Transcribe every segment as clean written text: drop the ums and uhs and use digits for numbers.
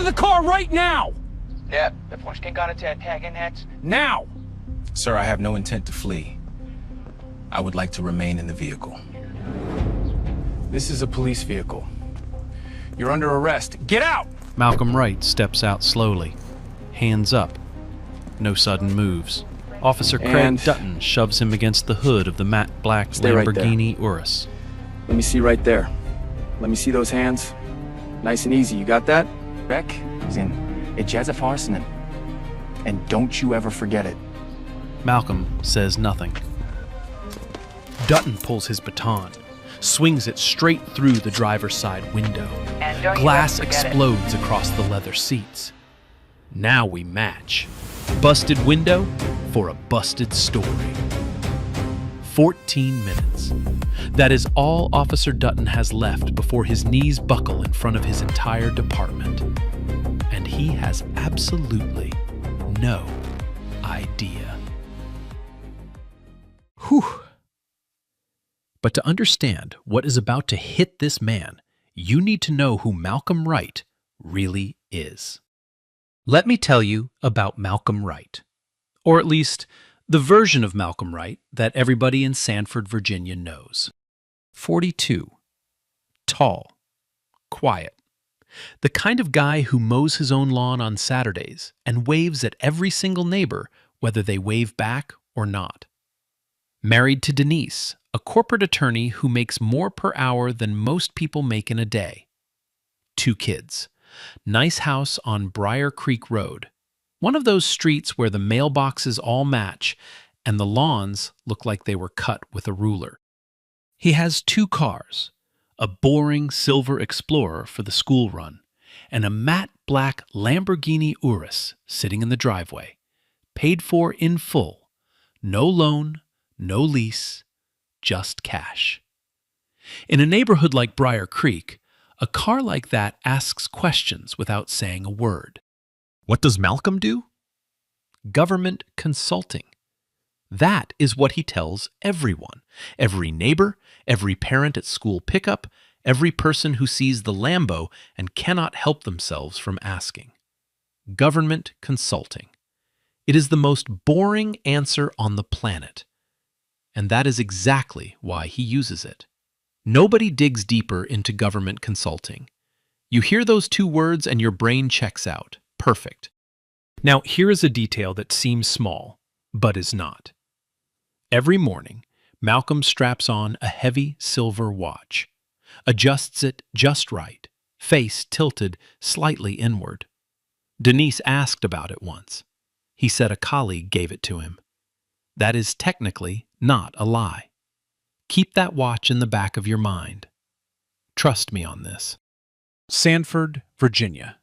of the car right now! Ja, bevor ich gar nicht attacken hätte. Now! Sir, I have no intent to flee. I would like to remain in the vehicle. This is a police vehicle. You're under arrest. Get out! Malcolm Wright steps out slowly, hands up. No sudden moves. Officer Craig And- Dutton shoves him against the hood of the matte black Stay right there. Lamborghini Urus. Let me see right there. Let me see those hands. Nice and easy. You got that? Beck, sind Ejeza Farsinan. And don't you ever forget it. Malcolm says nothing. Dutton pulls his baton, swings it straight through the driver's side window. And don't Glass you ever forget explodes across the leather seats. Now we match. Busted window for a busted story. 14 minutes. That is all Officer Dutton has left before his knees buckle in front of his entire department. And he has absolutely no idea. Whew. But to understand what is about to hit this man, you need to know who Malcolm Wright really is. Let me tell you about Malcolm Wright, or at least the version of Malcolm Wright that everybody in Sanford, Virginia knows. 42. Tall. Quiet. The kind of guy who mows his own lawn on Saturdays and waves at every single neighbor, whether they wave back or not. Married to Denise, a corporate attorney who makes more per hour than most people make in a day. 2 kids. Nice house on Briar Creek Road. One of those streets where the mailboxes all match and the lawns look like they were cut with a ruler. He has 2 cars, a boring silver Explorer for the school run, and a matte black Lamborghini Urus sitting in the driveway, paid for in full, no loan, no lease, just cash. In a neighborhood like Briar Creek, a car like that asks questions without saying a word. What does Malcolm do? Government consulting. That is what he tells everyone, every neighbor, every parent at school pickup, every person who sees the Lambo and cannot help themselves from asking. Government consulting. It is the most boring answer on the planet. And that is exactly why he uses it. Nobody digs deeper into government consulting. You hear those 2 words and your brain checks out. Perfect. Now, here is a detail that seems small, but is not. Every morning, Malcolm straps on a heavy silver watch, adjusts it just right, face tilted slightly inward. Denise asked about it once. He said a colleague gave it to him. That is technically not a lie. Keep that watch in the back of your mind. Trust me on this. Sanford, Virginia.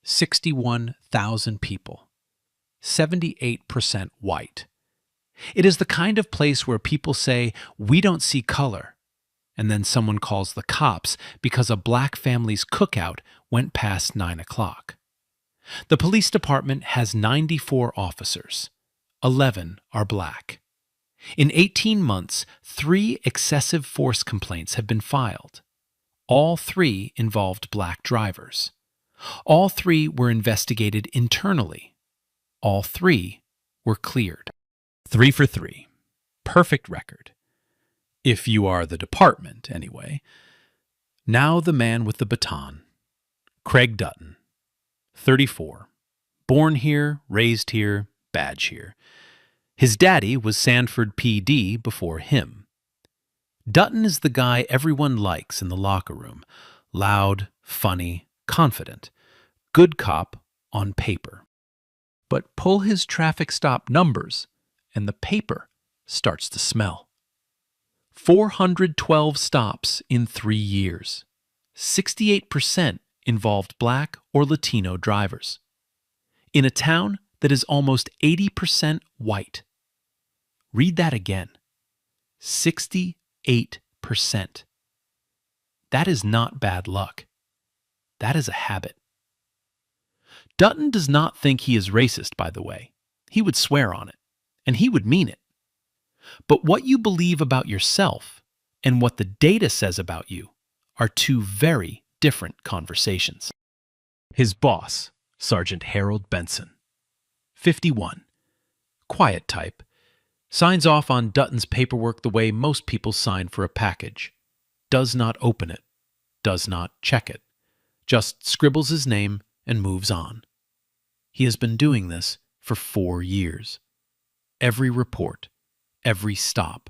61,000 people. 78% white. It is the kind of place where people say, "We don't see color," and then someone calls the cops because a black family's cookout went past 9 o'clock. The police department has 94 officers. 11 are black. In 18 months, 3 excessive force complaints have been filed. All 3 involved black drivers. All 3 were investigated internally. All 3 were cleared. 3 for 3. Perfect record. If you are the department, anyway. Now the man with the baton. Craig Dutton. 34. Born here, raised here, badge here. His daddy was Sanford PD before him. Dutton is the guy everyone likes in the locker room. Loud, funny, confident. Good cop on paper. But pull his traffic stop numbers, and the paper starts to smell. 412 stops in 3 years. 68% involved black or Latino drivers. In a town that is almost 80% white. Read that again. 68%. That is not bad luck. That is a habit. Dutton does not think he is racist, by the way. He would swear on it, and he would mean it. But what you believe about yourself and what the data says about you are 2 very different conversations. His boss, Sergeant Harold Benson. 51. Quiet type. Signs off on Dutton's paperwork the way most people sign for a package. Does not open it. Does not check it. Just scribbles his name and moves on. He has been doing this for 4 years. Every report, every stop.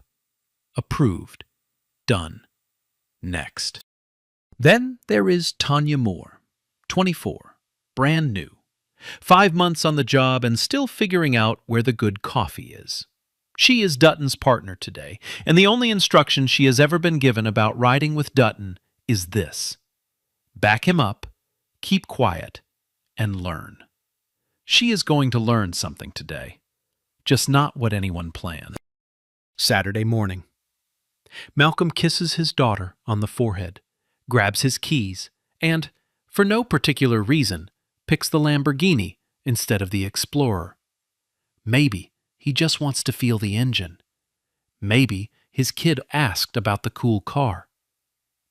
Approved. Done. Next. Then there is Tanya Moore, 24, brand new. 5 months on the job and still figuring out where the good coffee is. She is Dutton's partner today, and the only instruction she has ever been given about riding with Dutton is this: back him up, keep quiet, and learn. She is going to learn something today, just not what anyone planned. Saturday morning. Malcolm kisses his daughter on the forehead, grabs his keys, and, for no particular reason, picks the Lamborghini instead of the Explorer. Maybe he just wants to feel the engine. Maybe his kid asked about the cool car.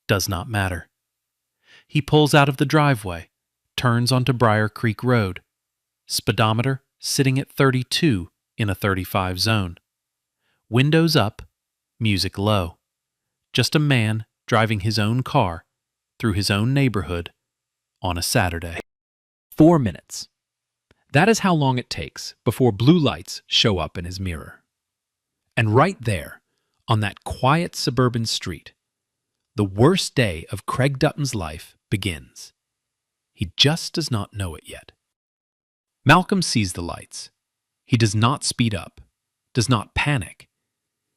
Does not matter. He pulls out of the driveway, turns onto Briar Creek Road. Speedometer sitting at 32 in a 35 zone. Windows up, music low. Just a man driving his own car through his own neighborhood on a Saturday. 4 minutes. That is how long it takes before blue lights show up in his mirror. And right there, on that quiet suburban street, the worst day of Craig Dutton's life begins. He just does not know it yet. Malcolm sees the lights. He does not speed up, does not panic.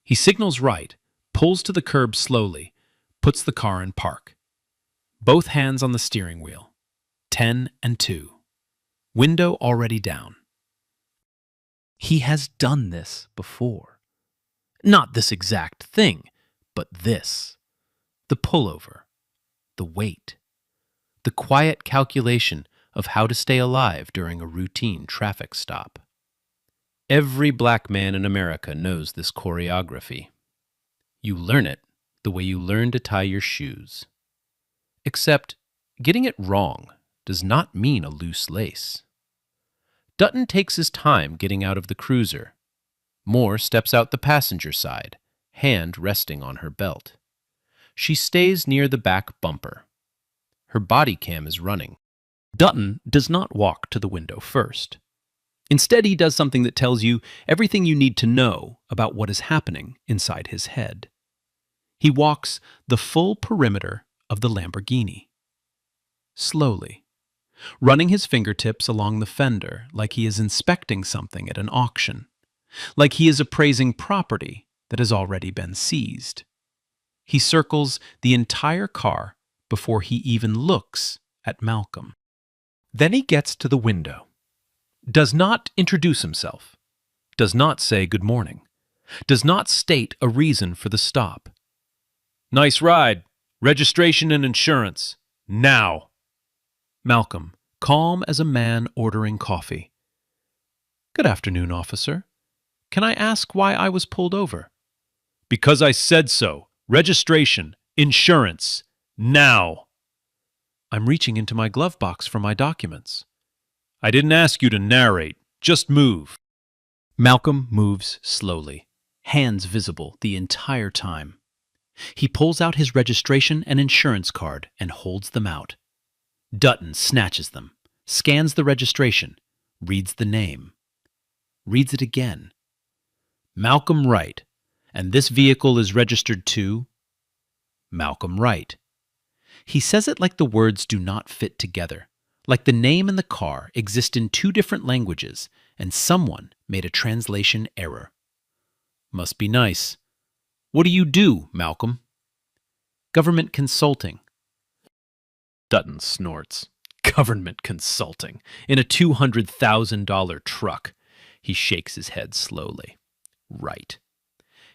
He signals right, pulls to the curb slowly, puts the car in park. Both hands on the steering wheel. 10 and 2. Window already down. He has done this before. Not this exact thing, but this. The pullover. The wait. The quiet calculation of how to stay alive during a routine traffic stop. Every black man in America knows this choreography. You learn it the way you learn to tie your shoes. Except, getting it wrong does not mean a loose lace. Dutton takes his time getting out of the cruiser. Moore steps out the passenger side, hand resting on her belt. She stays near the back bumper. Her body cam is running. Dutton does not walk to the window first. Instead, he does something that tells you everything you need to know about what is happening inside his head. He walks the full perimeter of the Lamborghini. Slowly, running his fingertips along the fender like he is inspecting something at an auction, like he is appraising property that has already been seized. He circles the entire car before he even looks at Malcolm. Then he gets to the window, does not introduce himself, does not say good morning, does not state a reason for the stop. Nice ride. Registration and insurance. Now. Malcolm, calm as a man ordering coffee. Good afternoon, officer. Can I ask why I was pulled over? Because I said so. Registration, insurance, now. I'm reaching into my glove box for my documents. I didn't ask you to narrate. Just move. Malcolm moves slowly, hands visible the entire time. He pulls out his registration and insurance card and holds them out. Dutton snatches them, scans the registration, reads the name. Reads it again. Malcolm Wright, and this vehicle is registered to Malcolm Wright. He says it like the words do not fit together, like the name and the car exist in 2 different languages and someone made a translation error. Must be nice. What do you do, Malcolm? Government consulting. Dutton snorts. Government consulting. In a $200,000 truck. He shakes his head slowly. Right.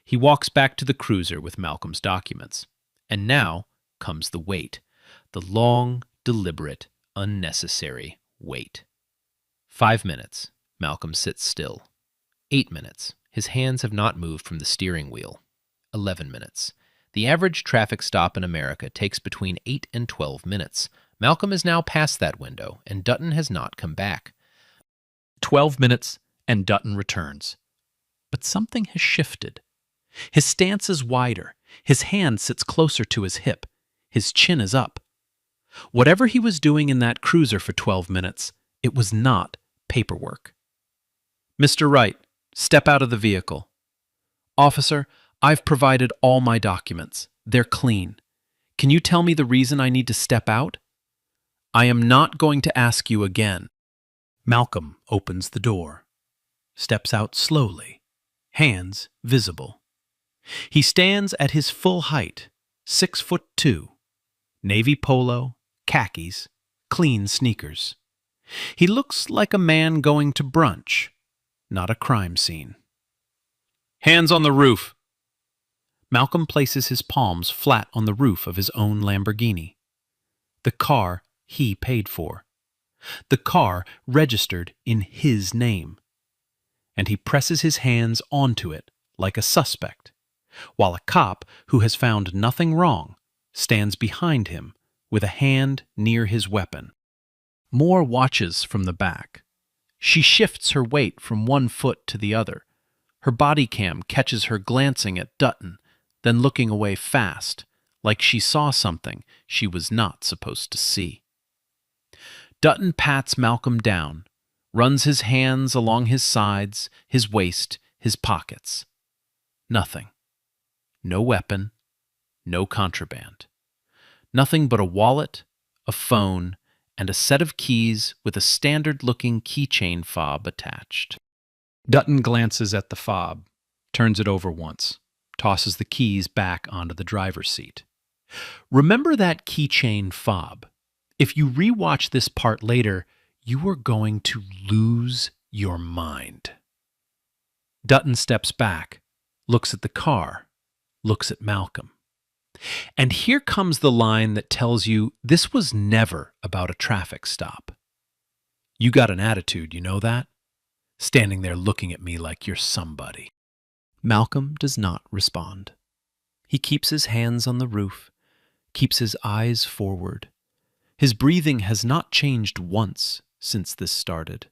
He walks back to the cruiser with Malcolm's documents. And now comes the wait. The long, deliberate, unnecessary wait. 5 minutes. Malcolm sits still. 8 minutes. His hands have not moved from the steering wheel. 11 minutes. The average traffic stop in America takes between 8 and 12 minutes. Malcolm is now past that window, and Dutton has not come back. 12 minutes, and Dutton returns. But something has shifted. His stance is wider. His hand sits closer to his hip. His chin is up. Whatever he was doing in that cruiser for 12 minutes, it was not paperwork. Mr. Wright, step out of the vehicle. Officer, I've provided all my documents. They're clean. Can you tell me the reason I need to step out? I am not going to ask you again. Malcolm opens the door, steps out slowly, hands visible. He stands at his full height, 6'2", navy polo, khakis, clean sneakers. He looks like a man going to brunch, not a crime scene. Hands on the roof. Malcolm places his palms flat on the roof of his own Lamborghini. The car he paid for. The car registered in his name. And he presses his hands onto it like a suspect, while a cop who has found nothing wrong stands behind him with a hand near his weapon. Moore watches from the back. She shifts her weight from one foot to the other. Her body cam catches her glancing at Dutton, then looking away fast, like she saw something she was not supposed to see. Dutton pats Malcolm down, runs his hands along his sides, his waist, his pockets. Nothing. No weapon, no contraband. Nothing but a wallet, a phone, and a set of keys with a standard-looking keychain fob attached. Dutton glances at the fob, turns it over once, tosses the keys back onto the driver's seat. Remember that keychain fob. If you rewatch this part later, you are going to lose your mind. Dutton steps back, looks at the car, looks at Malcolm. And here comes the line that tells you this was never about a traffic stop. You got an attitude, you know that? Standing there looking at me like you're somebody. Malcolm does not respond. He keeps his hands on the roof, keeps his eyes forward. His breathing has not changed once since this started.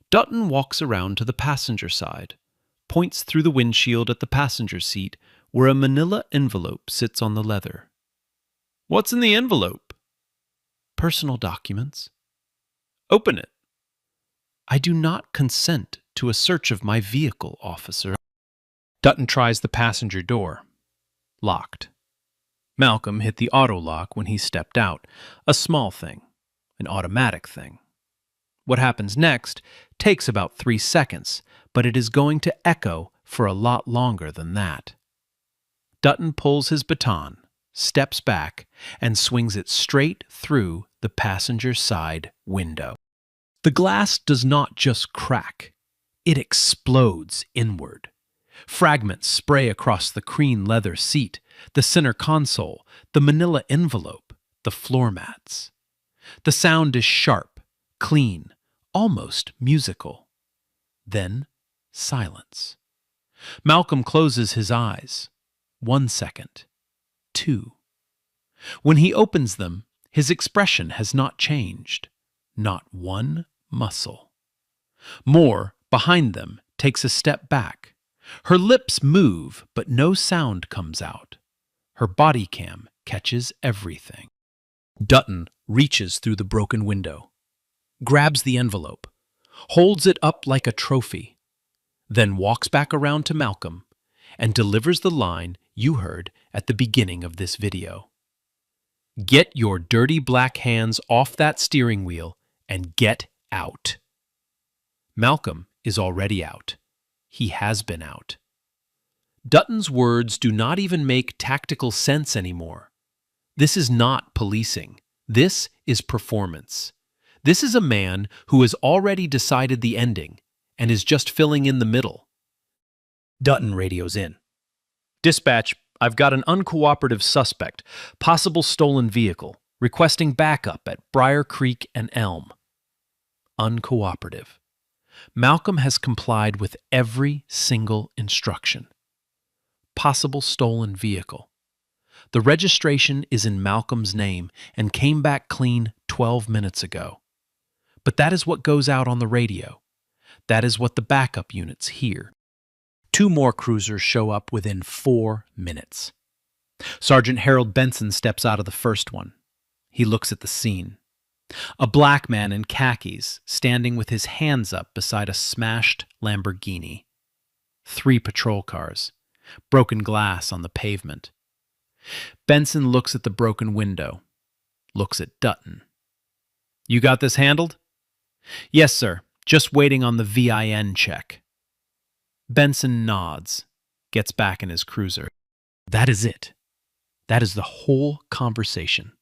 Dutton walks around to the passenger side, points through the windshield at the passenger seat where a manila envelope sits on the leather. What's in the envelope? Personal documents. Open it. I do not consent to a search of my vehicle, officer. Dutton tries the passenger door. Locked. Malcolm hit the auto lock when he stepped out, a small thing, an automatic thing. What happens next takes about 3 seconds, but it is going to echo for a lot longer than that. Dutton pulls his baton, steps back, and swings it straight through the passenger side window. The glass does not just crack, it explodes inward. Fragments spray across the cream leather seat, the center console, the manila envelope, the floor mats. The sound is sharp, clean, almost musical. Then silence. Malcolm closes his eyes. 1 second. 2. When he opens them, his expression has not changed. Not one muscle. Moore, behind them, takes a step back. Her lips move, but no sound comes out. Her body cam catches everything. Dutton reaches through the broken window, grabs the envelope, holds it up like a trophy, then walks back around to Malcolm and delivers the line you heard at the beginning of this video. Get your dirty black hands off that steering wheel and get out. Malcolm is already out. He has been out. Dutton's words do not even make tactical sense anymore. This is not policing. This is performance. This is a man who has already decided the ending and is just filling in the middle. Dutton radios in. Dispatch, I've got an uncooperative suspect, possible stolen vehicle, requesting backup at Briar Creek and Elm. Uncooperative. Malcolm has complied with every single instruction. Possible stolen vehicle. The registration is in Malcolm's name and came back clean 12 minutes ago. But that is what goes out on the radio. That is what the backup units hear. 2 more cruisers show up within 4 minutes. Sergeant Harold Benson steps out of the first one. He looks at the scene. A black man in khakis standing with his hands up beside a smashed Lamborghini. 3 patrol cars. Broken glass on the pavement. Benson looks at the broken window. Looks at Dutton. "You got this handled?" "Yes, sir. Just waiting on the VIN check." Benson nods, gets back in his cruiser. That is it. That is the whole conversation.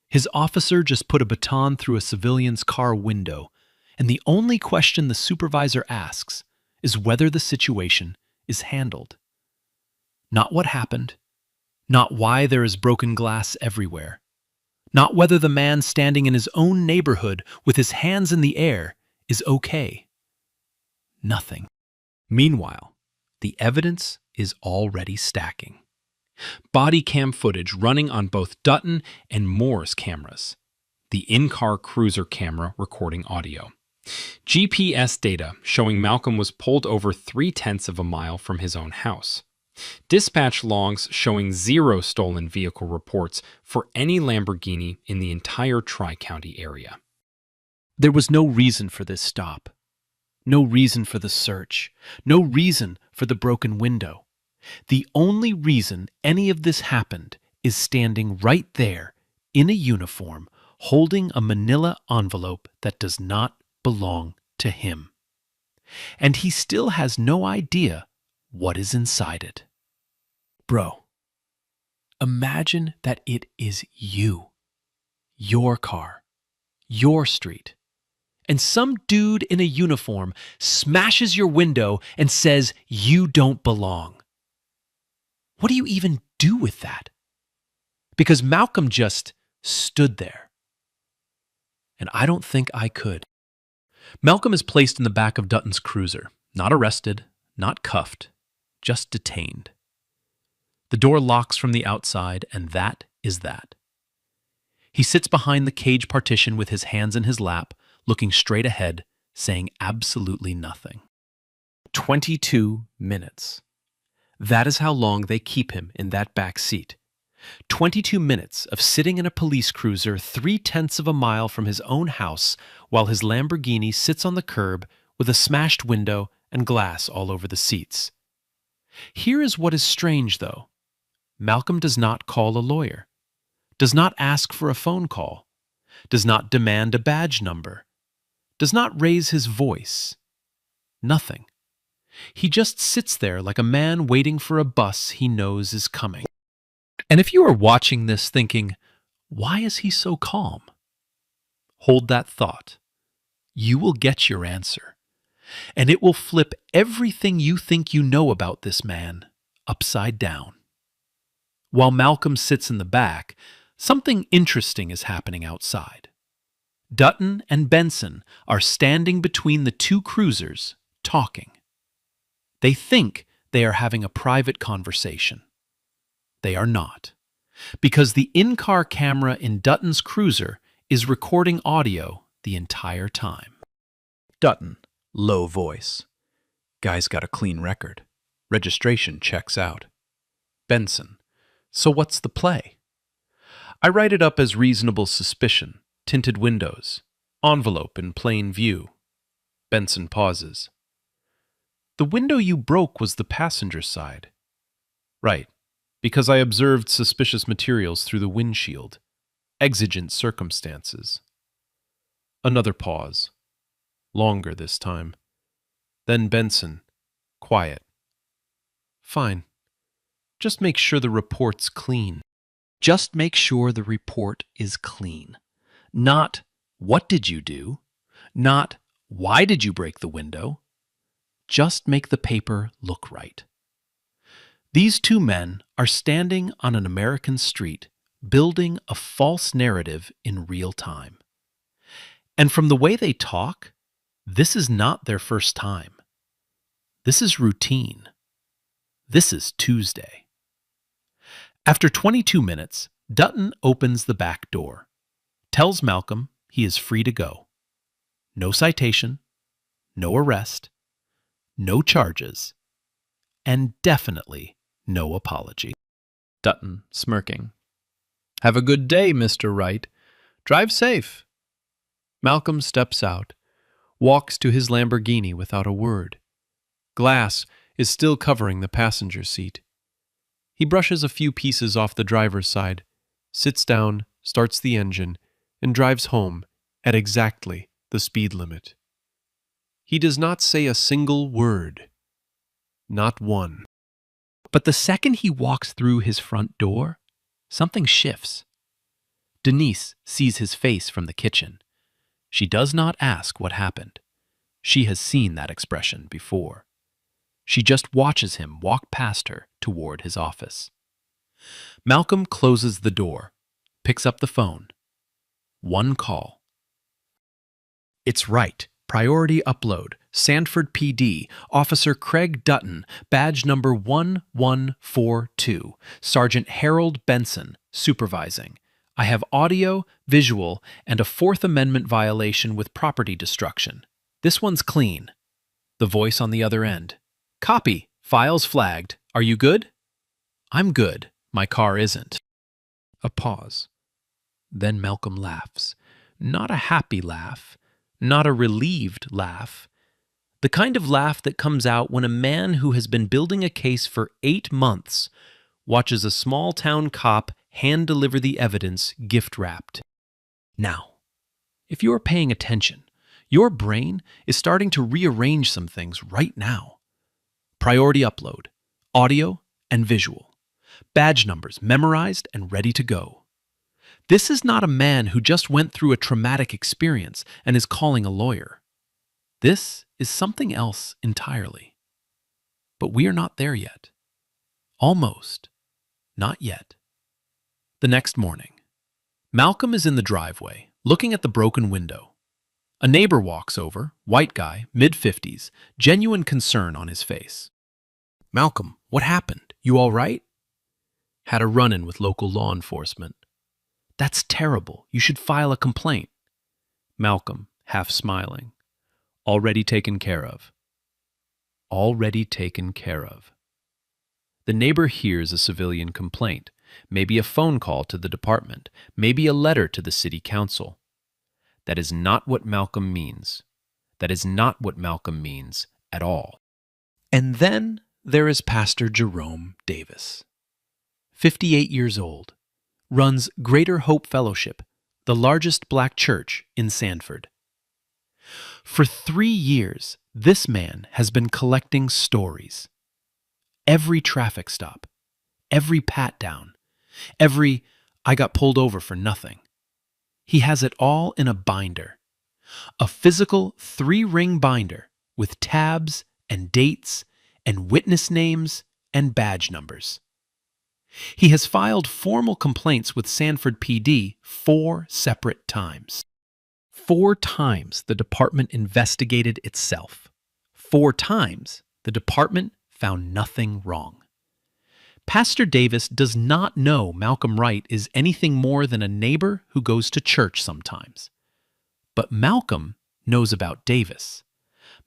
His officer just put a baton through a civilian's car window, and the only question the supervisor asks is whether the situation is handled. Not what happened, not why there is broken glass everywhere, not whether the man standing in his own neighborhood with his hands in the air is okay. Nothing. Meanwhile, the evidence is already stacking. Body cam footage running on both Dutton and Moore's cameras. The in-car cruiser camera recording audio. GPS data showing Malcolm was pulled over 0.3 of a mile from his own house. Dispatch logs showing 0 stolen vehicle reports for any Lamborghini in the entire Tri-County area. There was no reason for this stop. No reason for the search. No reason for the broken window. The only reason any of this happened is standing right there in a uniform holding a manila envelope that does not belong to him. And he still has no idea what is inside it. Bro, imagine that it is you, your car, your street, and some dude in a uniform smashes your window and says you don't belong. What do you even do with that? Because Malcolm just stood there. And I don't think I could. Malcolm is placed in the back of Dutton's cruiser, not arrested, not cuffed, just detained. The door locks from the outside, and that is that. He sits behind the cage partition with his hands in his lap, looking straight ahead, saying absolutely nothing. 22 minutes. That is how long they keep him in that back seat. 22 minutes of sitting in a police cruiser 0.3 of a mile from his own house while his Lamborghini sits on the curb with a smashed window and glass all over the seats. Here is what is strange, though. Malcolm does not call a lawyer, does not ask for a phone call, does not demand a badge number, does not raise his voice. Nothing. He just sits there like a man waiting for a bus he knows is coming. And if you are watching this thinking, why is he so calm? Hold that thought. You will get your answer. And it will flip everything you think you know about this man upside down. While Malcolm sits in the back, something interesting is happening outside. Dutton and Benson are standing between the 2 cruisers, talking. They think they are having a private conversation. They are not, because the in-car camera in Dutton's cruiser is recording audio the entire time. Dutton, low voice. Guy's got a clean record. Registration checks out. Benson, so what's the play? I write it up as reasonable suspicion, tinted windows, envelope in plain view. Benson pauses. The window you broke was the passenger side. Right, because I observed suspicious materials through the windshield. Exigent circumstances. Another pause. Longer this time. Then Benson, quiet. Fine. Just make sure the report's clean. Just make sure the report is clean. Not, what did you do? Not, why did you break the window? Just make the paper look right. These 2 men are standing on an American street, building a false narrative in real time. And from the way they talk, this is not their first time. This is routine. This is Tuesday. After 22 minutes, Dutton opens the back door, tells Malcolm he is free to go. No citation, no arrest, no charges, and definitely no apology. Dutton, smirking. Have a good day, Mr. Wright. Drive safe. Malcolm steps out, walks to his Lamborghini without a word. Glass is still covering the passenger seat. He brushes a few pieces off the driver's side, sits down, starts the engine, and drives home at exactly the speed limit. He does not say a single word. Not one. But the second he walks through his front door, something shifts. Denise sees his face from the kitchen. She does not ask what happened. She has seen that expression before. She just watches him walk past her toward his office. Malcolm closes the door, picks up the phone. One call. It's right. Priority upload. Sanford PD. Officer Craig Dutton. Badge number 1142. Sergeant Harold Benson. Supervising. I have audio, visual, and a Fourth Amendment violation with property destruction. This one's clean. The voice on the other end. Copy. Files flagged. Are you good? I'm good. My car isn't. A pause. Then Malcolm laughs. Not a happy laugh. Not a relieved laugh. The kind of laugh that comes out when a man who has been building a case for 8 months watches a small-town cop hand-deliver the evidence gift-wrapped. Now, if you're paying attention, your brain is starting to rearrange some things right now. Priority upload, audio and visual. Badge numbers memorized and ready to go. This is not a man who just went through a traumatic experience and is calling a lawyer. This is something else entirely. But we are not there yet. Almost. Not yet. The next morning, Malcolm is in the driveway, looking at the broken window. A neighbor walks over, white guy, mid-50s, genuine concern on his face. Malcolm, what happened? You all right? Had a run-in with local law enforcement. That's terrible. You should file a complaint. Malcolm, half smiling. Already taken care of. Already taken care of. The neighbor hears a civilian complaint, maybe a phone call to the department, maybe a letter to the city council. That is not what Malcolm means. That is not what Malcolm means at all. And then there is Pastor Jerome Davis. 58 years old. Runs Greater Hope Fellowship, the largest black church in Sanford. For 3 years, this man has been collecting stories. Every traffic stop, every pat-down, every "I got pulled over for nothing." He has it all in a binder. A physical 3-ring binder with tabs and dates and witness names and badge numbers. He has filed formal complaints with Sanford PD 4 separate times. 4 times the department investigated itself. 4 times the department found nothing wrong. Pastor Davis does not know Malcolm Wright is anything more than a neighbor who goes to church sometimes. But Malcolm knows about Davis.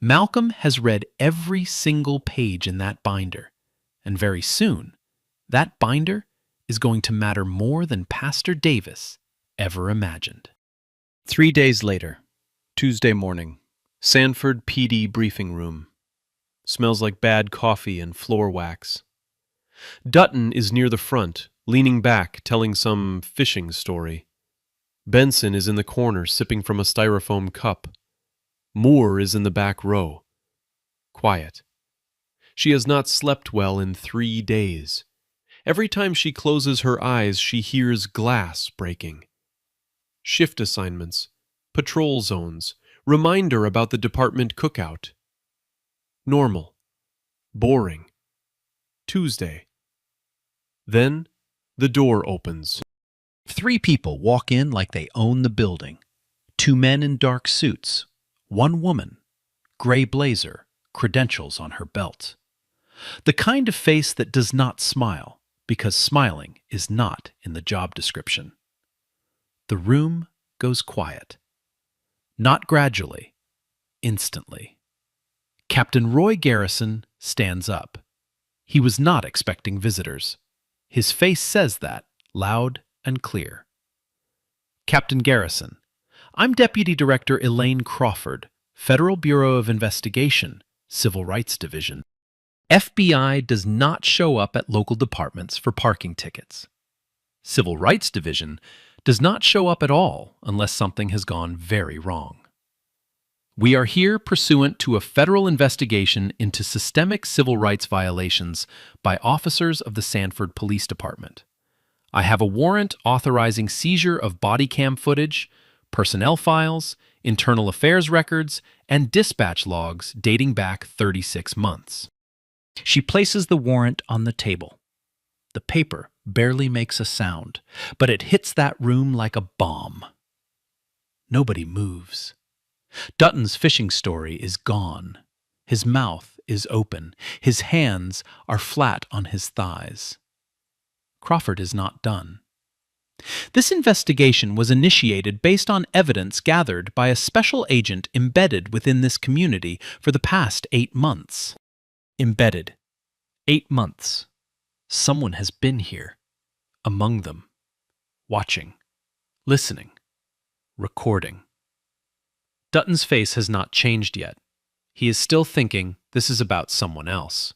Malcolm has read every single page in that binder, and very soon, that binder is going to matter more than Pastor Davis ever imagined. 3 days later, Tuesday morning, Sanford PD briefing room. Smells like bad coffee and floor wax. Dutton is near the front, leaning back, telling some fishing story. Benson is in the corner, sipping from a styrofoam cup. Moore is in the back row. Quiet. She has not slept well in 3 days. Every time she closes her eyes, she hears glass breaking. Shift assignments, patrol zones, reminder about the department cookout. Normal. Boring. Tuesday. Then the door opens. 3 people walk in like they own the building. 2 men in dark suits. 1 woman. Gray blazer, credentials on her belt. The kind of face that does not smile because smiling is not in the job description. The room goes quiet. Not gradually, instantly. Captain Roy Garrison stands up. He was not expecting visitors. His face says that, loud and clear. Captain Garrison, I'm Deputy Director Elaine Crawford, Federal Bureau of Investigation, Civil Rights Division. FBI does not show up at local departments for parking tickets. Civil Rights Division does not show up at all unless something has gone very wrong. We are here pursuant to a federal investigation into systemic civil rights violations by officers of the Sanford Police Department. I have a warrant authorizing seizure of body cam footage, personnel files, internal affairs records, and dispatch logs dating back 36 months. She places the warrant on the table. The paper barely makes a sound, but it hits that room like a bomb. Nobody moves. Dutton's fishing story is gone. His mouth is open. His hands are flat on his thighs. Crawford is not done. This investigation was initiated based on evidence gathered by a special agent embedded within this community for the past 8 months. Embedded. 8 months. Someone has been here. Among them. Watching. Listening. Recording. Dutton's face has not changed yet. He is still thinking this is about someone else.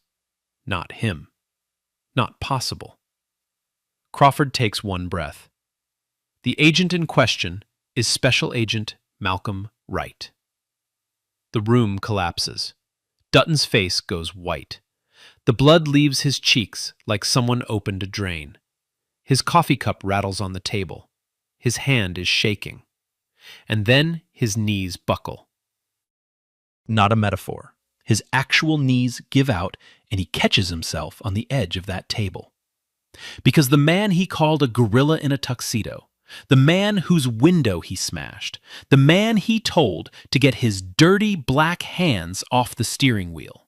Not him. Not possible. Crawford takes one breath. The agent in question is Special Agent Malcolm Wright. The room collapses. Dutton's face goes white. The blood leaves his cheeks like someone opened a drain. His coffee cup rattles on the table. His hand is shaking. And then his knees buckle. Not a metaphor. His actual knees give out, and he catches himself on the edge of that table. Because the man he called a gorilla in a tuxedo, the man whose window he smashed, the man he told to get his dirty black hands off the steering wheel,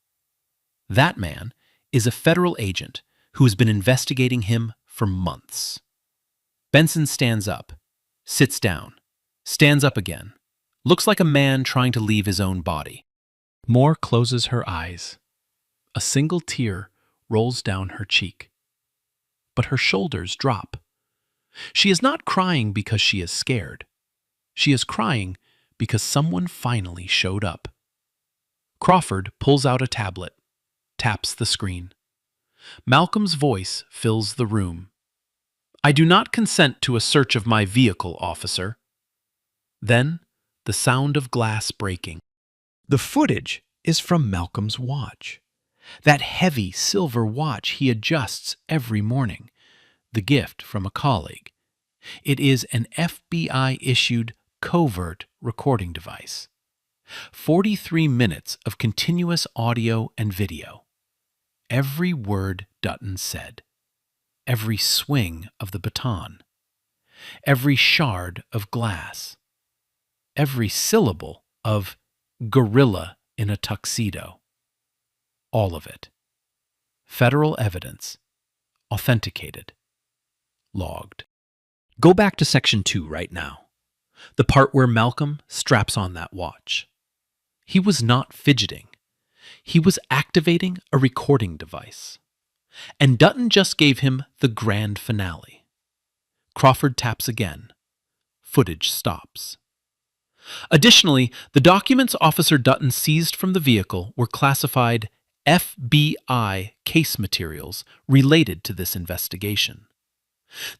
that man is a federal agent who has been investigating him for months. Benson stands up, sits down, stands up again, looks like a man trying to leave his own body. Moore closes her eyes. A single tear rolls down her cheek. But her shoulders drop. She is not crying because she is scared. She is crying because someone finally showed up. Crawford pulls out a tablet, taps the screen. Malcolm's voice fills the room. I do not consent to a search of my vehicle, officer. Then, the sound of glass breaking. The footage is from Malcolm's watch. That heavy silver watch he adjusts every morning. The gift from a colleague. It is an FBI-issued covert recording device. 43 minutes of continuous audio and video. Every word Dutton said. Every swing of the baton. Every shard of glass. Every syllable of gorilla in a tuxedo. All of it. Federal evidence. Authenticated. Logged. Go back to Section 2 right now. The part where Malcolm straps on that watch. He was not fidgeting. He was activating a recording device. And Dutton just gave him the grand finale. Crawford taps again. Footage stops. Additionally, the documents Officer Dutton seized from the vehicle were classified FBI case materials related to this investigation.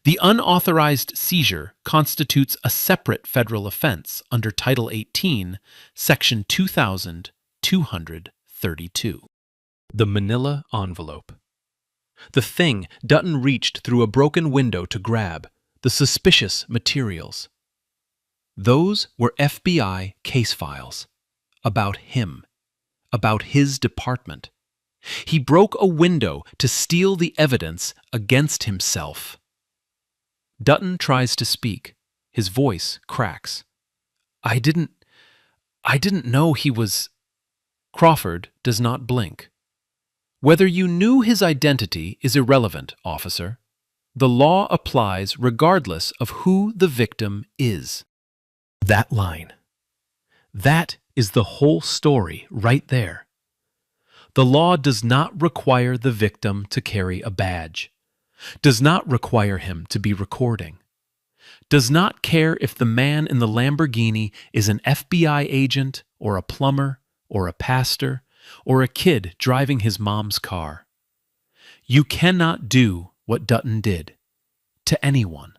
The unauthorized seizure constitutes a separate federal offense under Title 18, Section 2232. The manila envelope. The thing Dutton reached through a broken window to grab, the suspicious materials. Those were FBI case files. About him. About his department. He broke a window to steal the evidence against himself. Dutton tries to speak. His voice cracks. I didn't know he was... Crawford does not blink. Whether you knew his identity is irrelevant, officer. The law applies regardless of who the victim is. That line. That is the whole story right there. The law does not require the victim to carry a badge, does not require him to be recording, does not care if the man in the Lamborghini is an FBI agent or a plumber or a pastor or a kid driving his mom's car. You cannot do what Dutton did to anyone.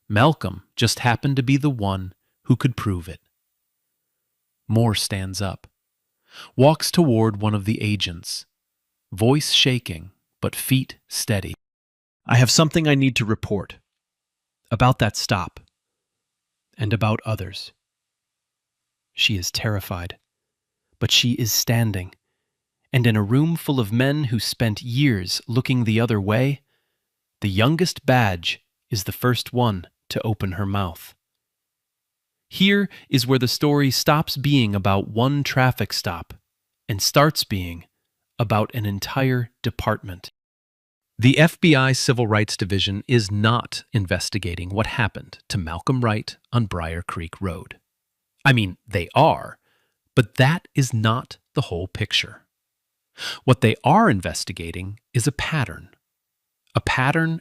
Malcolm just happened to be the one who could prove it. Moore stands up, walks toward one of the agents, voice shaking but feet steady. I have something I need to report about that stop and about others. She is terrified, but she is standing, and in a room full of men who spent years looking the other way, the youngest badge is the first one to open her mouth. Here is where the story stops being about one traffic stop and starts being about an entire department. The FBI Civil Rights Division is not investigating what happened to Malcolm Wright on Briar Creek Road. I mean, they are, but that is not the whole picture. What they are investigating is a pattern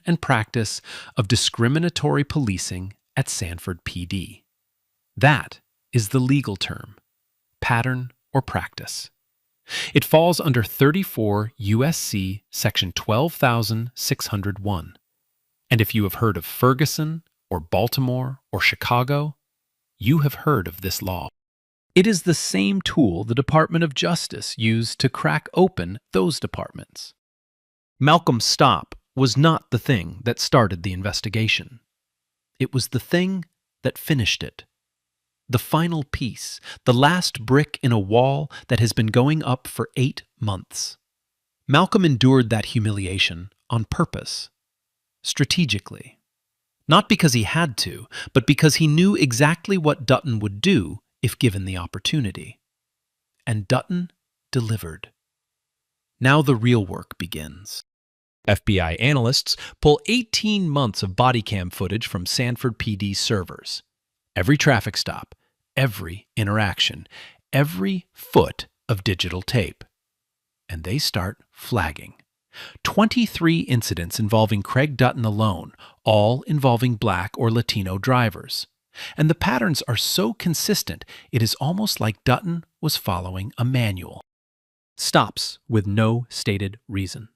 and practice of discriminatory policing at Sanford PD. That is the legal term, pattern or practice. It falls under 34 U.S.C. Section 12,601. And if you have heard of Ferguson or Baltimore or Chicago, you have heard of this law. It is the same tool the Department of Justice used to crack open those departments. Malcolm's stop was not the thing that started the investigation. It was the thing that finished it. The final piece, the last brick in a wall that has been going up for 8 months. Malcolm endured that humiliation on purpose, strategically. Not because he had to, but because he knew exactly what Dutton would do if given the opportunity. And Dutton delivered. Now the real work begins. FBI analysts pull 18 months of body cam footage from Sanford PD servers. Every traffic stop, every interaction, every foot of digital tape. And they start flagging. 23 incidents involving Craig Dutton alone, all involving Black or Latino drivers. And the patterns are so consistent, it is almost like Dutton was following a manual. Stops with no stated reason.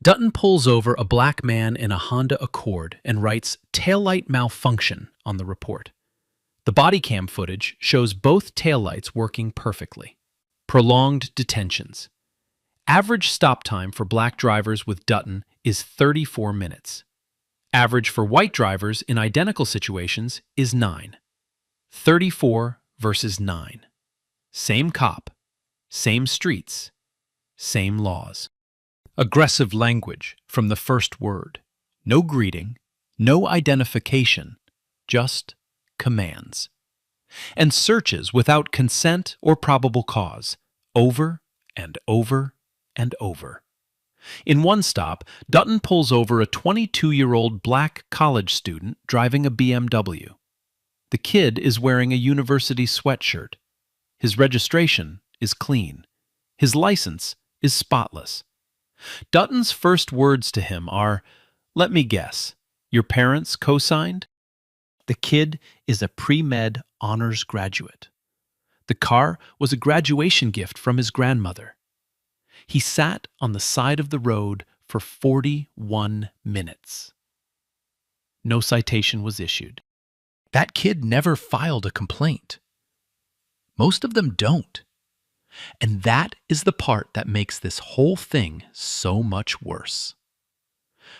Dutton pulls over a black man in a Honda Accord and writes taillight malfunction on the report. The body cam footage shows both taillights working perfectly. Prolonged detentions. Average stop time for black drivers with Dutton is 34 minutes. Average for white drivers in identical situations is 9. 34 versus 9. Same cop, same streets, same laws. Aggressive language from the first word. No greeting, no identification, just commands. And searches without consent or probable cause, over and over and over. In one stop, Dutton pulls over a 22-year-old black college student driving a BMW. The kid is wearing a university sweatshirt. His registration is clean. His license is spotless. Dutton's first words to him are, "Let me guess, your parents co-signed?" The kid is a pre-med honors graduate. The car was a graduation gift from his grandmother. He sat on the side of the road for 41 minutes. No citation was issued. That kid never filed a complaint. Most of them don't. And that is the part that makes this whole thing so much worse.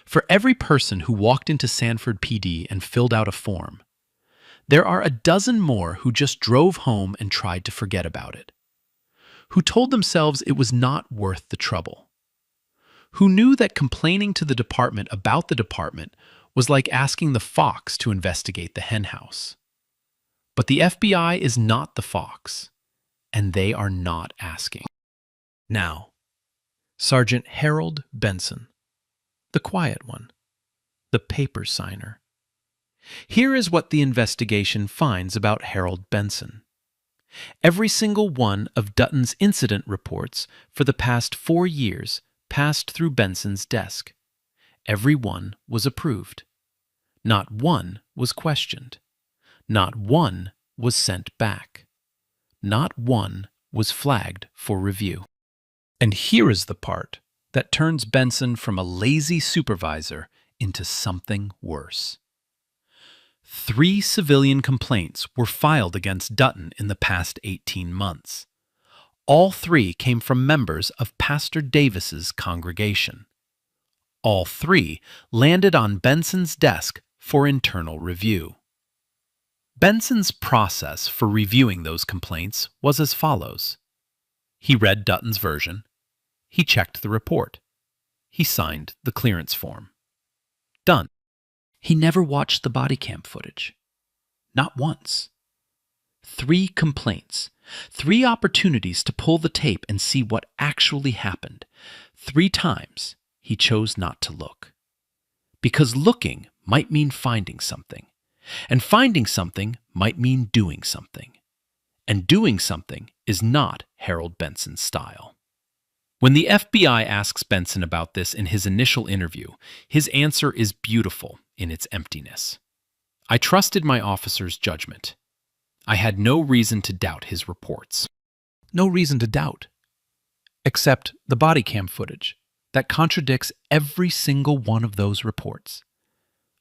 For every person who walked into Sanford PD and filled out a form, there are a dozen more who just drove home and tried to forget about it. Who told themselves it was not worth the trouble. Who knew that complaining to the department about the department was like asking the fox to investigate the henhouse. But the FBI is not the fox, and they are not asking. Now, Sergeant Harold Benson, the quiet one, the paper signer. Here is what the investigation finds about Harold Benson. Every single one of Dutton's incident reports for the past 4 years passed through Benson's desk. Every one was approved. Not one was questioned. Not one was sent back. Not one was flagged for review. And here is the part that turns Benson from a lazy supervisor into something worse. 3 civilian complaints were filed against Dutton in the past 18 months. All 3 came from members of Pastor Davis's congregation. All 3 landed on Benson's desk for internal review. Benson's process for reviewing those complaints was as follows. He read Dutton's version. He checked the report. He signed the clearance form. Done. He never watched the body cam footage. Not once. 3 complaints. 3 opportunities to pull the tape and see what actually happened. 3 times he chose not to look. Because looking might mean finding something. And finding something might mean doing something. And doing something is not Harold Benson's style. When the FBI asks Benson about this in his initial interview, his answer is beautiful in its emptiness. I trusted my officer's judgment. I had no reason to doubt his reports. No reason to doubt. Except the body cam footage that contradicts every single one of those reports.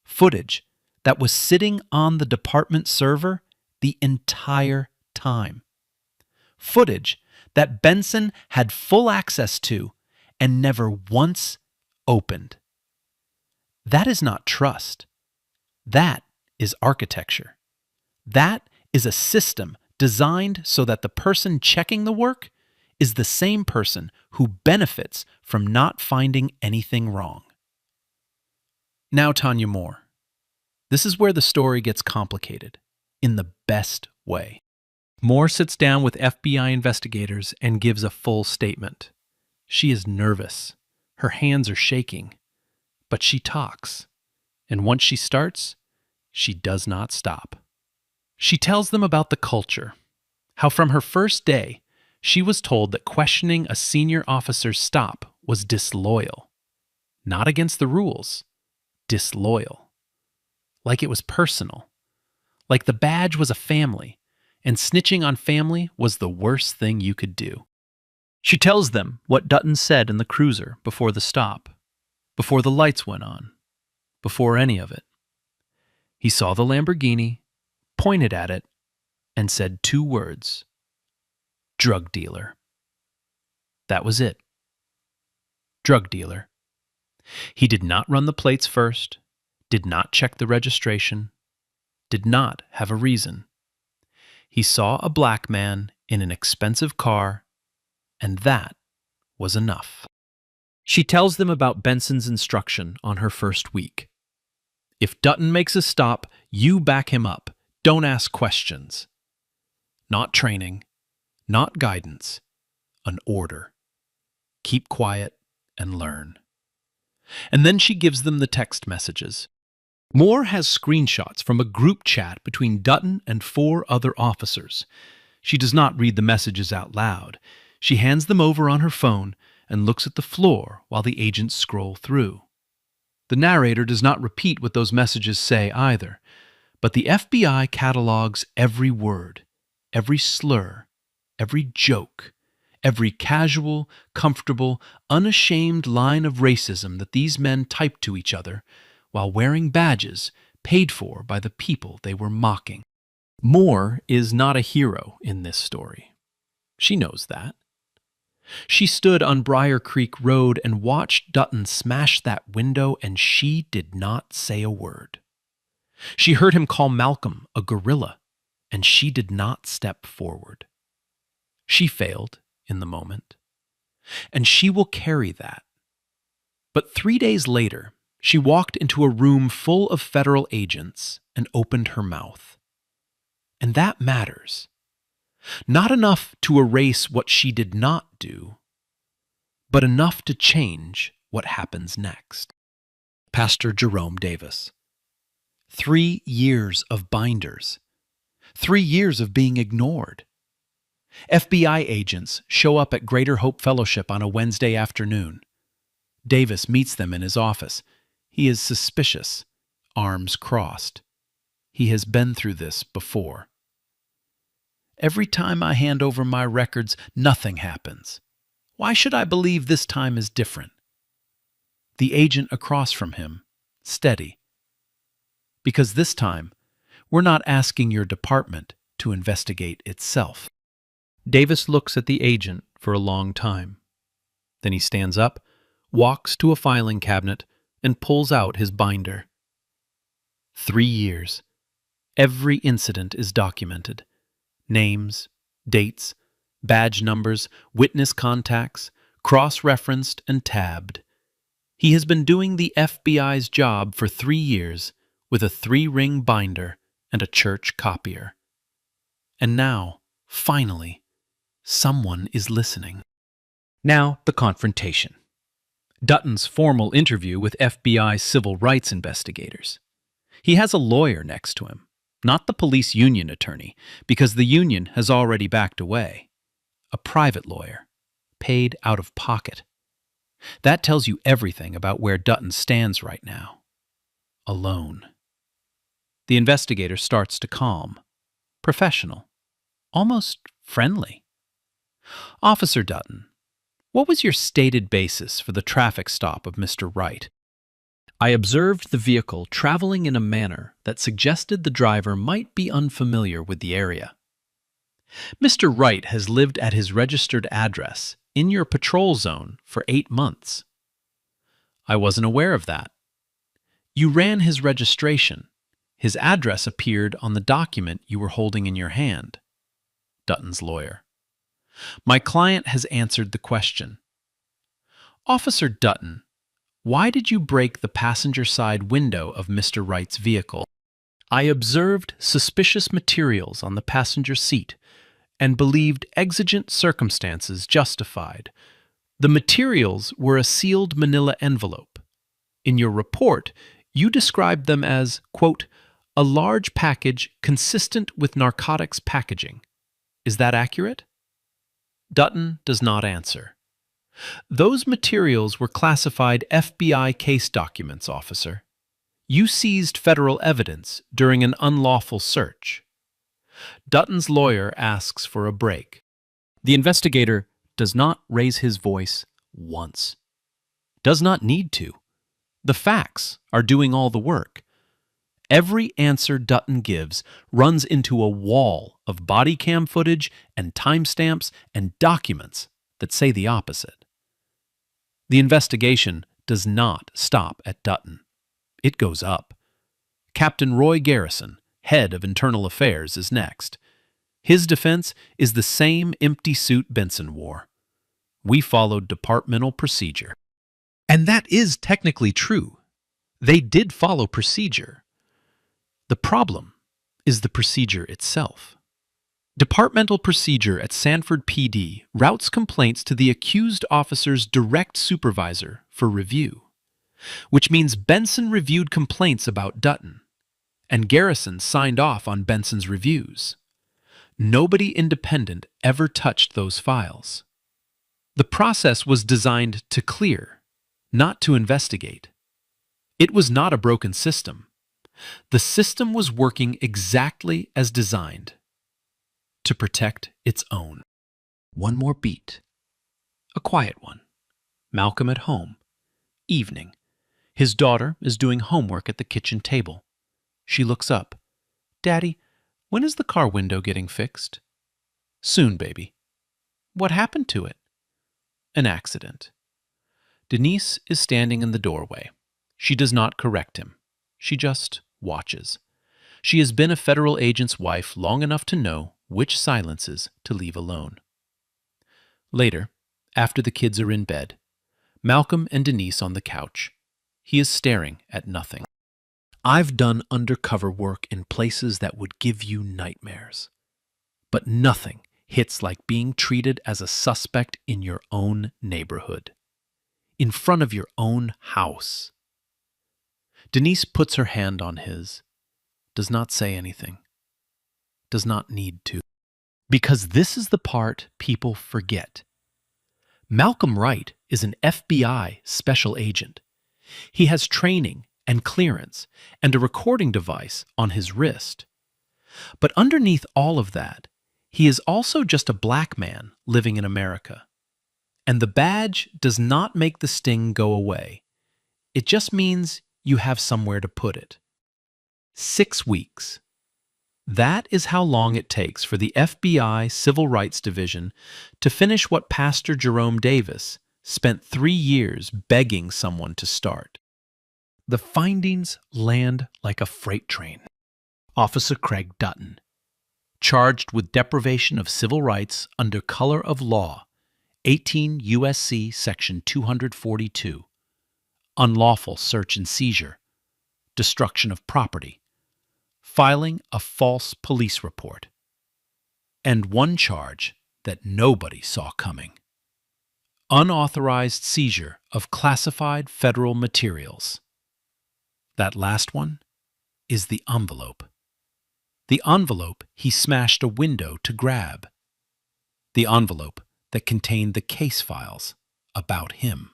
Footage that was sitting on the department server the entire time. Footage that Benson had full access to and never once opened. That is not trust. That is architecture. That is a system designed so that the person checking the work is the same person who benefits from not finding anything wrong. Now, Tanya Moore. This is where the story gets complicated, in the best way. Moore sits down with FBI investigators and gives a full statement. She is nervous. Her hands are shaking. But she talks. And once she starts, she does not stop. She tells them about the culture, how from her first day, she was told that questioning a senior officer's stop was disloyal. Not against the rules, disloyal. Like it was personal. Like the badge was a family, and snitching on family was the worst thing you could do. She tells them what Dutton said in the cruiser before the stop, before the lights went on, before any of it. He saw the Lamborghini, pointed at it, and said 2 words. Drug dealer. That was it. Drug dealer. He did not run the plates first, did not check the registration, did not have a reason. He saw a black man in an expensive car, and that was enough. She tells them about Benson's instruction on her first week. If Dutton makes a stop, you back him up. Don't ask questions. Not training, not guidance, an order. Keep quiet and learn. And then she gives them the text messages. Moore has screenshots from a group chat between Dutton and 4 other officers. She does not read the messages out loud. She hands them over on her phone and looks at the floor while the agents scroll through. The narrator does not repeat what those messages say either, but the FBI catalogs every word, every slur, every joke, every casual, comfortable, unashamed line of racism that these men typed to each other while wearing badges paid for by the people they were mocking. Moore is not a hero in this story. She knows that. She stood on Briar Creek Road and watched Dutton smash that window, and she did not say a word. She heard him call Malcolm a gorilla, and she did not step forward. She failed in the moment, and she will carry that. But 3 days later, she walked into a room full of federal agents and opened her mouth. And that matters. Not enough to erase what she did not do, but enough to change what happens next. Pastor Jerome Davis. 3 years of binders. 3 years of being ignored. FBI agents show up at Greater Hope Fellowship on a Wednesday afternoon. Davis meets them in his office. He is suspicious, arms crossed. He has been through this before. Every time I hand over my records, nothing happens. Why should I believe this time is different? The agent across from him, steady. Because this time, we're not asking your department to investigate itself. Davis looks at the agent for a long time. Then he stands up, walks to a filing cabinet, and pulls out his binder. 3 years. Every incident is documented. Names, dates, badge numbers, witness contacts, cross-referenced and tabbed. He has been doing the FBI's job for 3 years with a 3-ring binder and a church copier. And now, finally, someone is listening. Now, the confrontation. Dutton's formal interview with FBI civil rights investigators. He has a lawyer next to him, not the police union attorney, because the union has already backed away. A private lawyer, paid out of pocket. That tells you everything about where Dutton stands right now. Alone. The investigator starts to calm, professional, almost friendly. Officer Dutton, what was your stated basis for the traffic stop of Mr. Wright? I observed the vehicle traveling in a manner that suggested the driver might be unfamiliar with the area. Mr. Wright has lived at his registered address in your patrol zone for 8 months. I wasn't aware of that. You ran his registration. His address appeared on the document you were holding in your hand. Dutton's lawyer. My client has answered the question. Officer Dutton, why did you break the passenger side window of Mr. Wright's vehicle? I observed suspicious materials on the passenger seat and believed exigent circumstances justified. The materials were a sealed manila envelope. In your report, you described them as, quote, a large package consistent with narcotics packaging. Is that accurate? Dutton does not answer. Those materials were classified FBI case documents, officer. You seized federal evidence during an unlawful search. Dutton's lawyer asks for a break. The investigator does not raise his voice once. Does not need to. The facts are doing all the work. Every answer Dutton gives runs into a wall of body cam footage and timestamps and documents that say the opposite. The investigation does not stop at Dutton. It goes up. Captain Roy Garrison, head of Internal Affairs, is next. His defense is the same empty suit Benson wore. We followed departmental procedure. And that is technically true. They did follow procedure. The problem is the procedure itself. Departmental procedure at Sanford PD routes complaints to the accused officer's direct supervisor for review, which means Benson reviewed complaints about Dutton, and Garrison signed off on Benson's reviews. Nobody independent ever touched those files. The process was designed to clear, not to investigate. It was not a broken system. The system was working exactly as designed, to protect its own. One more beat. A quiet one. Malcolm at home. Evening. His daughter is doing homework at the kitchen table. She looks up. Daddy, when is the car window getting fixed? Soon, baby. What happened to it? An accident. Denise is standing in the doorway. She does not correct him. She just watches. She has been a federal agent's wife long enough to know which silences to leave alone. Later, after the kids are in bed, Malcolm and Denise on the couch. He is staring at nothing. I've done undercover work in places that would give you nightmares. But nothing hits like being treated as a suspect in your own neighborhood. in front of your own house. Denise puts her hand on his, does not say anything, does not need to. Because this is the part people forget. Malcolm Wright is an FBI special agent. He has training and clearance and a recording device on his wrist. But underneath all of that, he is also just a black man living in America. And the badge does not make the sting go away. It just means you have somewhere to put it. 6 weeks. That is how long it takes for the FBI Civil Rights Division to finish what Pastor Jerome Davis spent 3 years begging someone to start. The findings land like a freight train. Officer Craig Dutton, charged with deprivation of civil rights under color of law, 18 U.S.C. Section 242, unlawful search and seizure, destruction of property, filing a false police report, and one charge that nobody saw coming: unauthorized seizure of classified federal materials. That last one is the envelope. The envelope he smashed a window to grab. The envelope that contained the case files about him.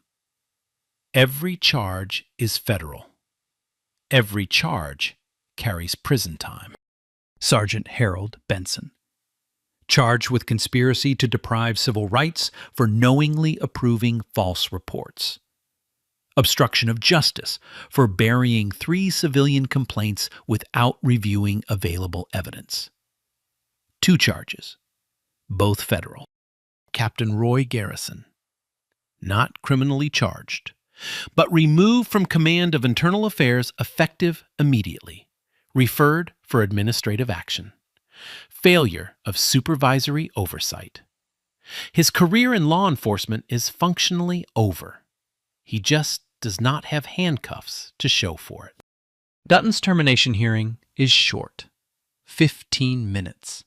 Every charge is federal. Every charge carries prison time. Sergeant Harold Benson, charged with conspiracy to deprive civil rights for knowingly approving false reports. Obstruction of justice for burying 3 civilian complaints without reviewing available evidence. 2 charges, both federal. Captain Roy Garrison, not criminally charged, but removed from command of Internal Affairs effective immediately. Referred for administrative action. Failure of supervisory oversight. His career in law enforcement is functionally over. He just does not have handcuffs to show for it. Dutton's termination hearing is short, 15 minutes.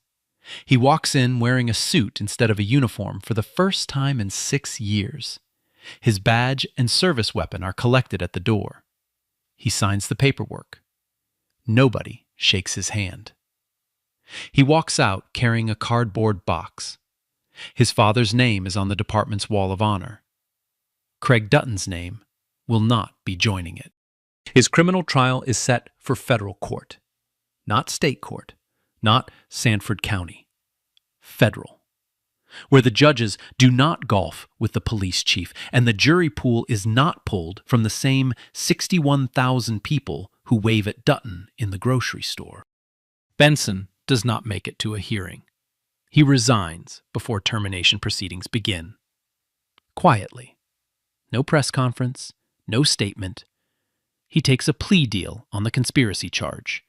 He walks in wearing a suit instead of a uniform for the first time in 6 years. His badge and service weapon are collected at the door. He signs the paperwork. Nobody shakes his hand. He walks out carrying a cardboard box. His father's name is on the department's wall of honor. Craig Dutton's name will not be joining it. His criminal trial is set for federal court, not state court, not Sanford County. Federal, where the judges do not golf with the police chief and the jury pool is not pulled from the same 61,000 people who wave at Dutton in the grocery store. Benson does not make it to a hearing. He resigns before termination proceedings begin. Quietly. No press conference, no statement. He takes a plea deal on the conspiracy charge,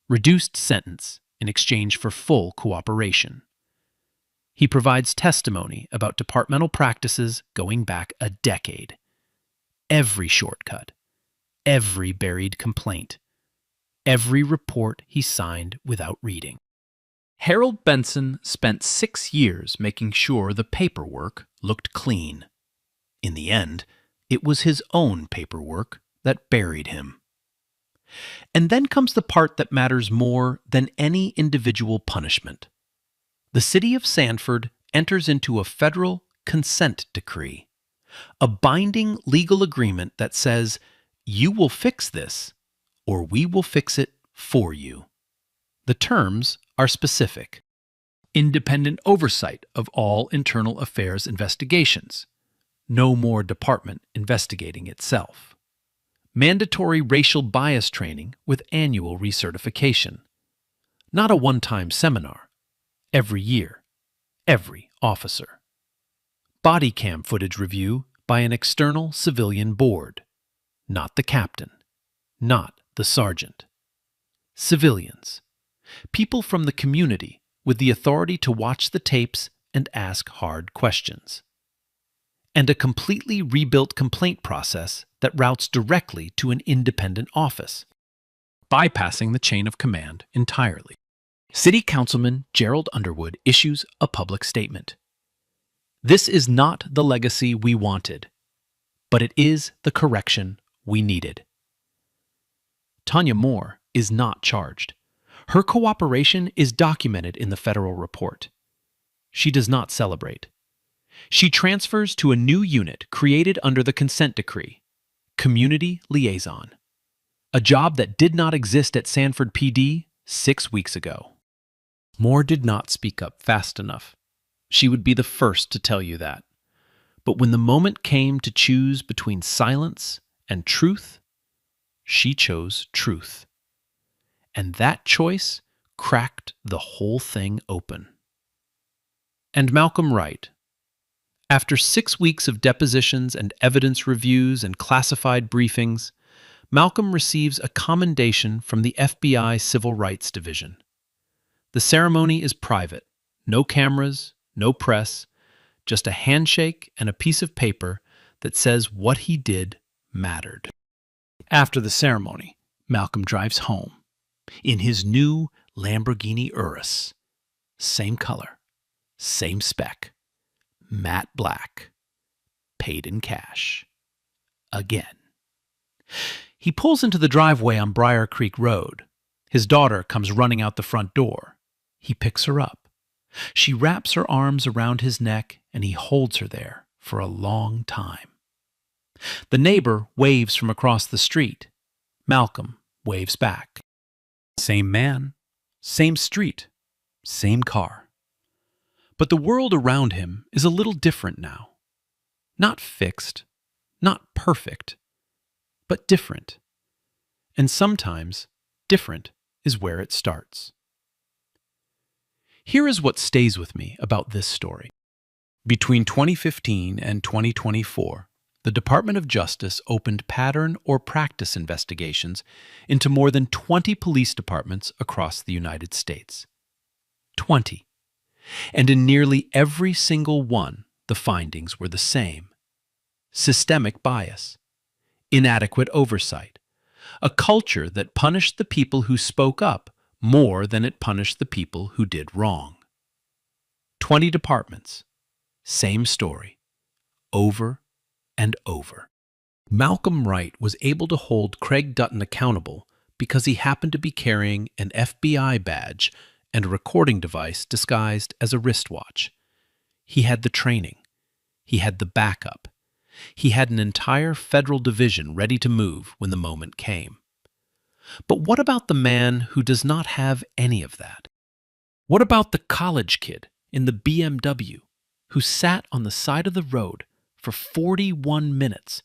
reduced sentence in exchange for full cooperation. He provides testimony about departmental practices going back a decade. Every shortcut, every buried complaint, every report he signed without reading. Harold Benson spent 6 years making sure the paperwork looked clean. In the end, it was his own paperwork that buried him. And then comes the part that matters more than any individual punishment. The city of Sanford enters into a federal consent decree, a binding legal agreement that says, you will fix this, or we will fix it for you. The terms are specific. Independent oversight of all internal affairs investigations. No more department investigating itself. Mandatory racial bias training with annual recertification. Not a one-time seminar. Every year. Every officer. Body cam footage review by an external civilian board. Not the captain. Not the sergeant. Civilians. People from the community with the authority to watch the tapes and ask hard questions. And a completely rebuilt complaint process that routes directly to an independent office, bypassing the chain of command entirely. City Councilman Gerald Underwood issues a public statement. This is not the legacy we wanted. but it is the correction we needed. Tanya Moore is not charged. Her cooperation is documented in the federal report. She does not celebrate. She transfers to a new unit created under the consent decree, Community Liaison, a job that did not exist at Sanford PD 6 weeks ago. Moore did not speak up fast enough. She would be the first to tell you that. But when the moment came to choose between silence and truth, she chose truth. And that choice cracked the whole thing open. And Malcolm Wright. After 6 weeks of depositions and evidence reviews and classified briefings, Malcolm receives a commendation from the FBI Civil Rights Division. The ceremony is private. No cameras, no press, just a handshake and a piece of paper that says what he did mattered. After the ceremony, Malcolm drives home in his new Lamborghini Urus. Same color, same spec, matte black, paid in cash. Again. He pulls into the driveway on Briar Creek Road. His daughter comes running out the front door. He picks her up. She wraps her arms around his neck, and he holds her there for a long time. The neighbor waves from across the street. Malcolm waves back. Same man, same street, same car. But the world around him is a little different now. Not fixed, not perfect, but different. And sometimes different is where it starts. Here is what stays with me about this story. Between 2015 and 2024, the Department of Justice opened pattern or practice investigations into more than 20 police departments across the United States. 20. And in nearly every single one, the findings were the same. Systemic bias, inadequate oversight, a culture that punished the people who spoke up more than it punished the people who did wrong. 20 departments, same story, over and over. Malcolm Wright was able to hold Craig Dutton accountable because he happened to be carrying an FBI badge and a recording device disguised as a wristwatch. He had the training. He had the backup. He had an entire federal division ready to move when the moment came. But what about the man who does not have any of that? What about the college kid in the BMW who sat on the side of the road for 41 minutes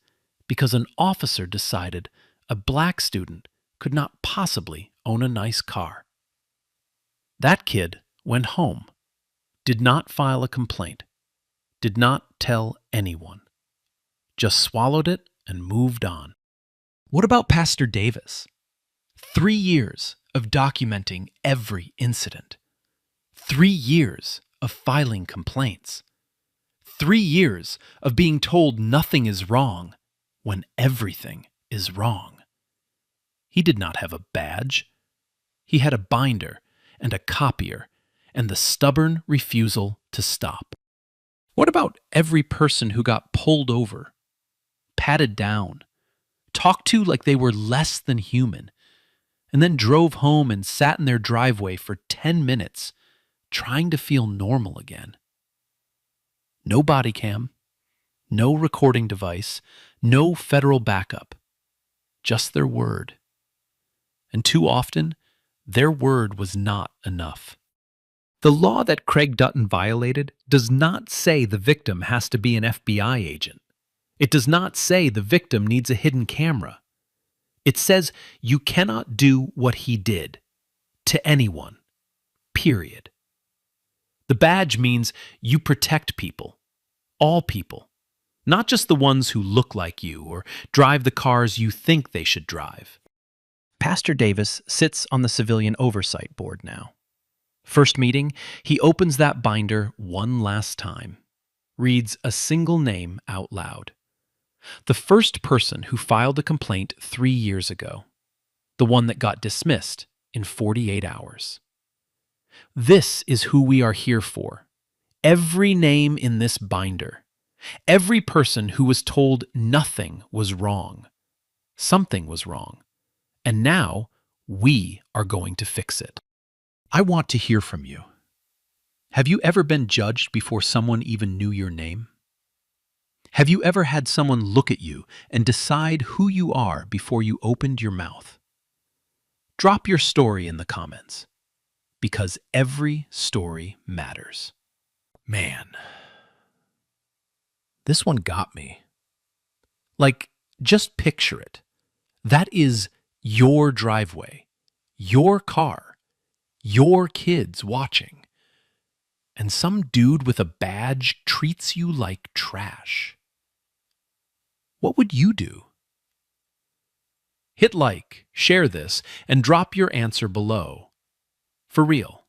because an officer decided a black student could not possibly own a nice car? That kid went home, did not file a complaint, did not tell anyone, just swallowed it and moved on. What about Pastor Davis? 3 years of documenting every incident. 3 years of filing complaints. 3 years of being told nothing is wrong when everything is wrong. He did not have a badge. He had a binder and a copier and the stubborn refusal to stop. What about every person who got pulled over, patted down, talked to like they were less than human, and then drove home and sat in their driveway for 10 minutes trying to feel normal again? No body cam, no recording device, no federal backup, just their word. And too often, their word was not enough. The law that Craig Dutton violated does not say the victim has to be an FBI agent. It does not say the victim needs a hidden camera. It says you cannot do what he did to anyone, period. The badge means you protect people, all people, not just the ones who look like you or drive the cars you think they should drive. Pastor Davis sits on the Civilian Oversight Board now. First meeting, he opens that binder one last time, reads a single name out loud. The first person who filed a complaint 3 years ago, the one that got dismissed in 48 hours. This is who we are here for. Every name in this binder. Every person who was told nothing was wrong. Something was wrong. And now we are going to fix it. I want to hear from you. Have you ever been judged before someone even knew your name? Have you ever had someone look at you and decide who you are before you opened your mouth? Drop your story in the comments, because every story matters. Man, this one got me. Like, just picture it. That is your driveway, your car, your kids watching, and some dude with a badge treats you like trash. What would you do? Hit like, share this, and drop your answer below. For real.